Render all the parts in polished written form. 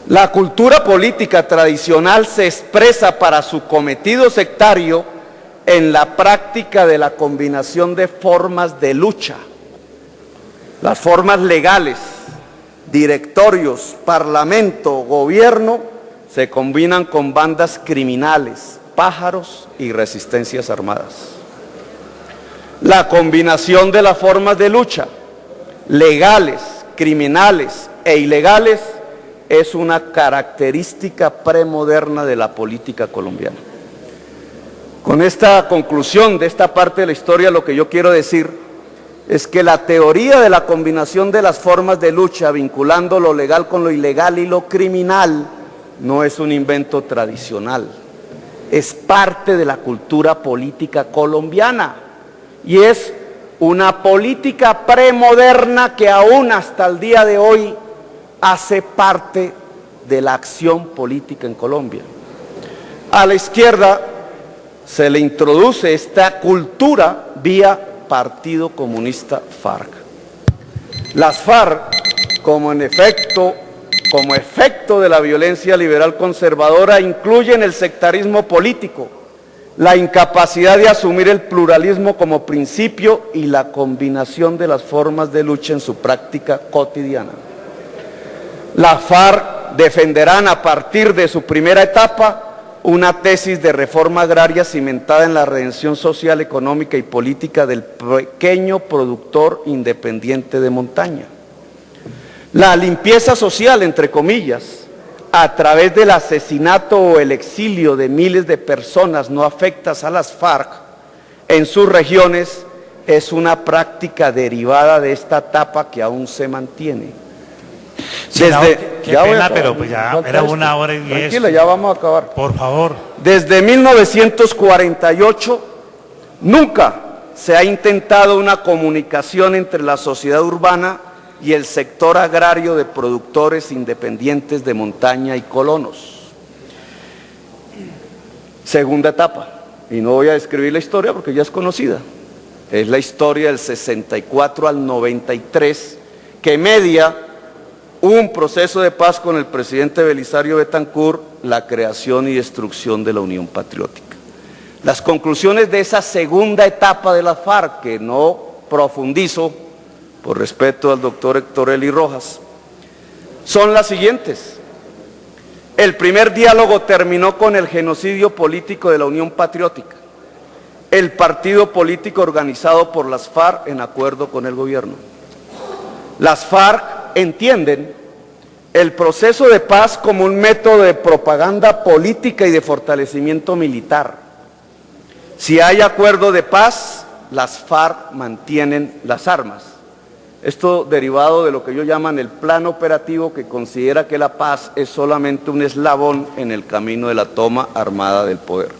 La cultura política tradicional se expresa para su cometido sectario en la práctica de la combinación de formas de lucha. Las formas legales, directorios, parlamento, gobierno, se combinan con bandas criminales, pájaros y resistencias armadas. La combinación de las formas de lucha, legales, criminales e ilegales, es una característica premoderna de la política colombiana. Con esta conclusión de esta parte de la historia, lo que yo quiero decir es que la teoría de la combinación de las formas de lucha, vinculando lo legal con lo ilegal y lo criminal, no es un invento tradicional, es parte de la cultura política colombiana y es una política premoderna que aún hasta el día de hoy hace parte de la acción política en Colombia. A la izquierda se le introduce esta cultura vía Partido Comunista FARC. Las FARC, como efecto de la violencia liberal conservadora, incluyen el sectarismo político, la incapacidad de asumir el pluralismo como principio y la combinación de las formas de lucha en su práctica cotidiana. Las FARC defenderán a partir de su primera etapa una tesis de reforma agraria cimentada en la redención social, económica y política del pequeño productor independiente de montaña. La limpieza social, entre comillas, a través del asesinato o el exilio de miles de personas no afectas a las FARC en sus regiones, es una práctica derivada de esta etapa que aún se mantiene. Qué pena, pero pues ya era 1 hora y 10. Tranquila, ya vamos a acabar. Por favor. Desde 1948 nunca se ha intentado una comunicación entre la sociedad urbana y el sector agrario de productores independientes de montaña y colonos. Segunda etapa, y no voy a describir la historia porque ya es conocida, es la historia del 64 al 93 que media un proceso de paz con el presidente Belisario Betancur, la creación y destrucción de la Unión Patriótica. Las conclusiones de esa segunda etapa de la FARC, que no profundizo por respeto al doctor Héctor Eli Rojas, son las siguientes. El primer diálogo terminó con el genocidio político de la Unión Patriótica, el partido político organizado por las FARC en acuerdo con el gobierno. Las FARC entienden el proceso de paz como un método de propaganda política y de fortalecimiento militar. Si hay acuerdo de paz, las FARC mantienen las armas. Esto derivado de lo que ellos llaman el plan operativo, que considera que la paz es solamente un eslabón en el camino de la toma armada del poder.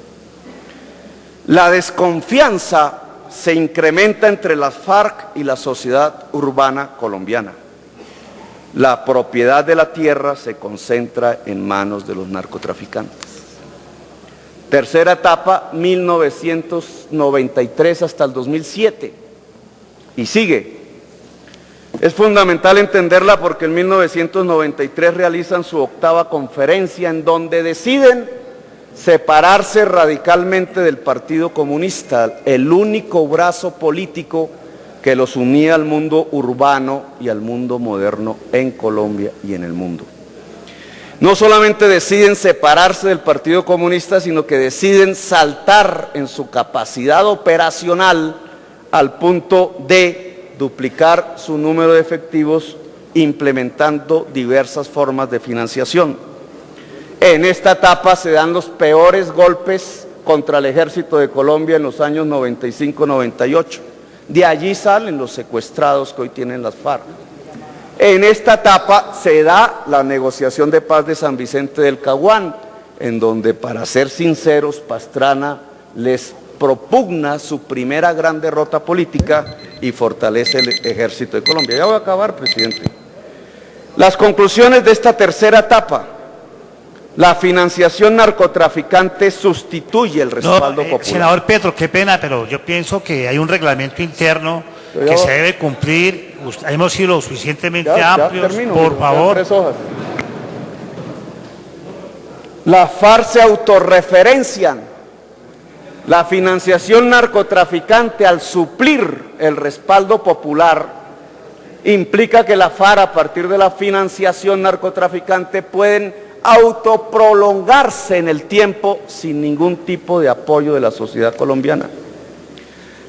La desconfianza se incrementa entre las FARC y la sociedad urbana colombiana. La propiedad de la tierra se concentra en manos de los narcotraficantes. Tercera etapa, 1993 hasta el 2007. Y sigue. Es fundamental entenderla porque en 1993 realizan su 8ª conferencia en donde deciden separarse radicalmente del Partido Comunista, el único brazo político que los unía al mundo urbano y al mundo moderno en Colombia y en el mundo. No solamente deciden separarse del Partido Comunista, sino que deciden saltar en su capacidad operacional al punto de duplicar su número de efectivos, implementando diversas formas de financiación. En esta etapa se dan los peores golpes contra el ejército de Colombia en los años 95-98. De allí salen los secuestrados que hoy tienen las FARC. En esta etapa se da la negociación de paz de San Vicente del Caguán, en donde, para ser sinceros, Pastrana les propugna su primera gran derrota política y fortalece el ejército de Colombia. Ya voy a acabar, presidente. Las conclusiones de esta tercera etapa. La financiación narcotraficante sustituye el respaldo popular. Senador Petro, qué pena, pero yo pienso que hay un reglamento interno que se debe cumplir. Hemos sido lo suficientemente amplios, termino, por favor. 3 hojas. Las FARC se autorreferencian. La financiación narcotraficante, al suplir el respaldo popular, implica que la FARC, a partir de la financiación narcotraficante, pueden autoprolongarse en el tiempo sin ningún tipo de apoyo de la sociedad colombiana.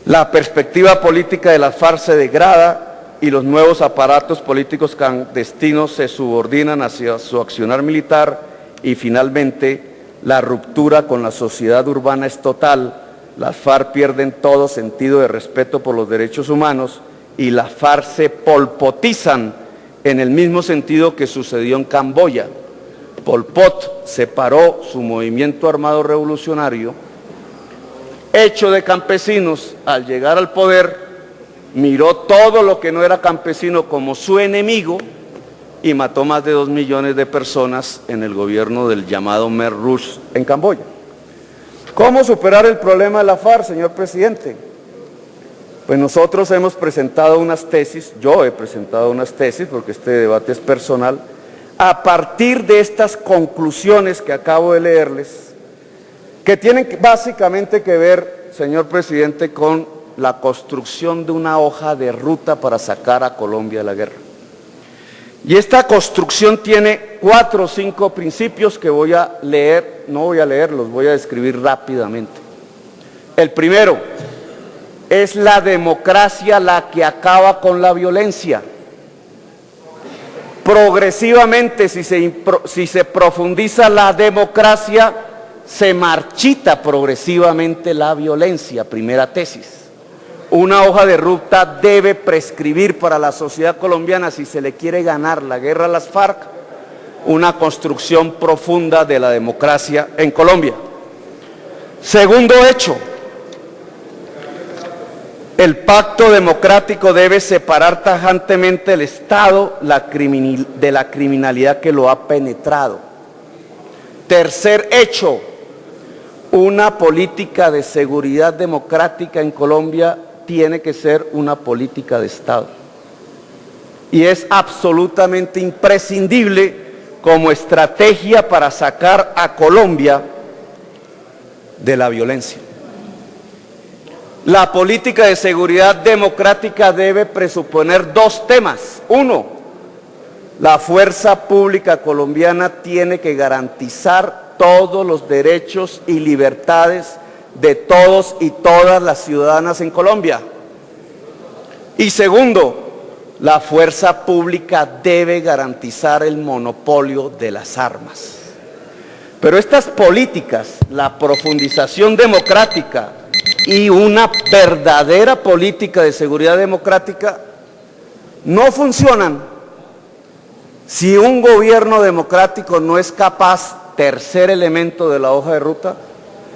La perspectiva política de las FARC se degrada y los nuevos aparatos políticos clandestinos se subordinan hacia su accionar militar y finalmente la ruptura con la sociedad urbana es total. Las FARC pierden todo sentido de respeto por los derechos humanos y las FARC se polpotizan en el mismo sentido que sucedió en Camboya. Pol Pot separó su movimiento armado revolucionario, hecho de campesinos. Al llegar al poder, miró todo lo que no era campesino como su enemigo y mató más de 2 millones de personas en el gobierno del llamado Khmer Rouge en Camboya. ¿Cómo superar el problema de la FARC, señor presidente? Pues nosotros hemos presentado unas tesis, yo he presentado unas tesis, porque este debate es personal, a partir de estas conclusiones que acabo de leerles, que tienen básicamente que ver, señor presidente, con la construcción de una hoja de ruta para sacar a Colombia de la guerra. Y esta construcción tiene 4 o 5 principios que voy a leer, no voy a leerlos, voy a describir rápidamente. El primero es la democracia la que acaba con la violencia. Progresivamente, si se profundiza la democracia, se marchita progresivamente la violencia. Primera tesis. Una hoja de ruta debe prescribir para la sociedad colombiana, si se le quiere ganar la guerra a las FARC, una construcción profunda de la democracia en Colombia. Segundo hecho, el pacto democrático debe separar tajantemente el Estado de la criminalidad que lo ha penetrado. Tercer hecho, una política de seguridad democrática en Colombia tiene que ser una política de Estado. Y es absolutamente imprescindible como estrategia para sacar a Colombia de la violencia. La política de seguridad democrática debe presuponer 2 temas. Uno, la fuerza pública colombiana tiene que garantizar todos los derechos y libertades de todos y todas las ciudadanas en Colombia. Y segundo, la fuerza pública debe garantizar el monopolio de las armas. Pero estas políticas, la profundización democrática y una verdadera política de seguridad democrática, no funcionan si un gobierno democrático no es capaz, tercer elemento de la hoja de ruta,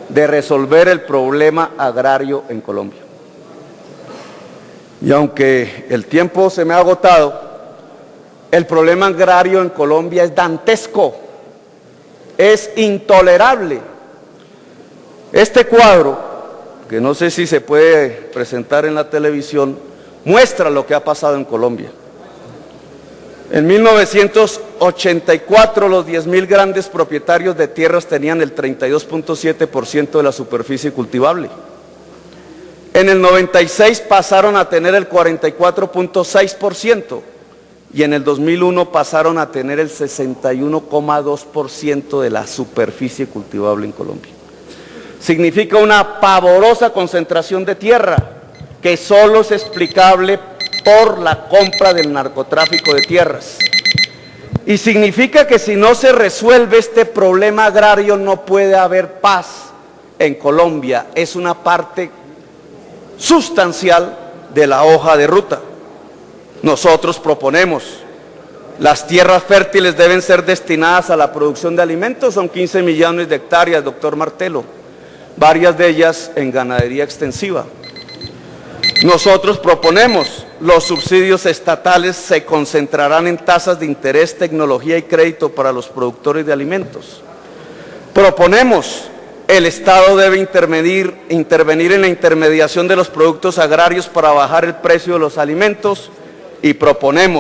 de resolver el problema agrario en Colombia. Y aunque el tiempo se me ha agotado, el problema agrario en Colombia es dantesco, es intolerable. Este cuadro, que no sé si se puede presentar en la televisión, muestra lo que ha pasado en Colombia. En 1984 los 10.000 grandes propietarios de tierras tenían el 32.7% de la superficie cultivable. En el 96 pasaron a tener el 44.6% y en el 2001 pasaron a tener el 61.2% de la superficie cultivable en Colombia. Significa una pavorosa concentración de tierra que solo es explicable por la compra del narcotráfico de tierras. Y significa que si no se resuelve este problema agrario no puede haber paz en Colombia. Es una parte sustancial de la hoja de ruta. Nosotros proponemos, las tierras fértiles deben ser destinadas a la producción de alimentos, son 15 millones de hectáreas, doctor Martelo, varias de ellas en ganadería extensiva. Nosotros proponemos, los subsidios estatales se concentrarán en tasas de interés, tecnología y crédito para los productores de alimentos. Proponemos, el Estado debe intervenir en la intermediación de los productos agrarios para bajar el precio de los alimentos y proponemos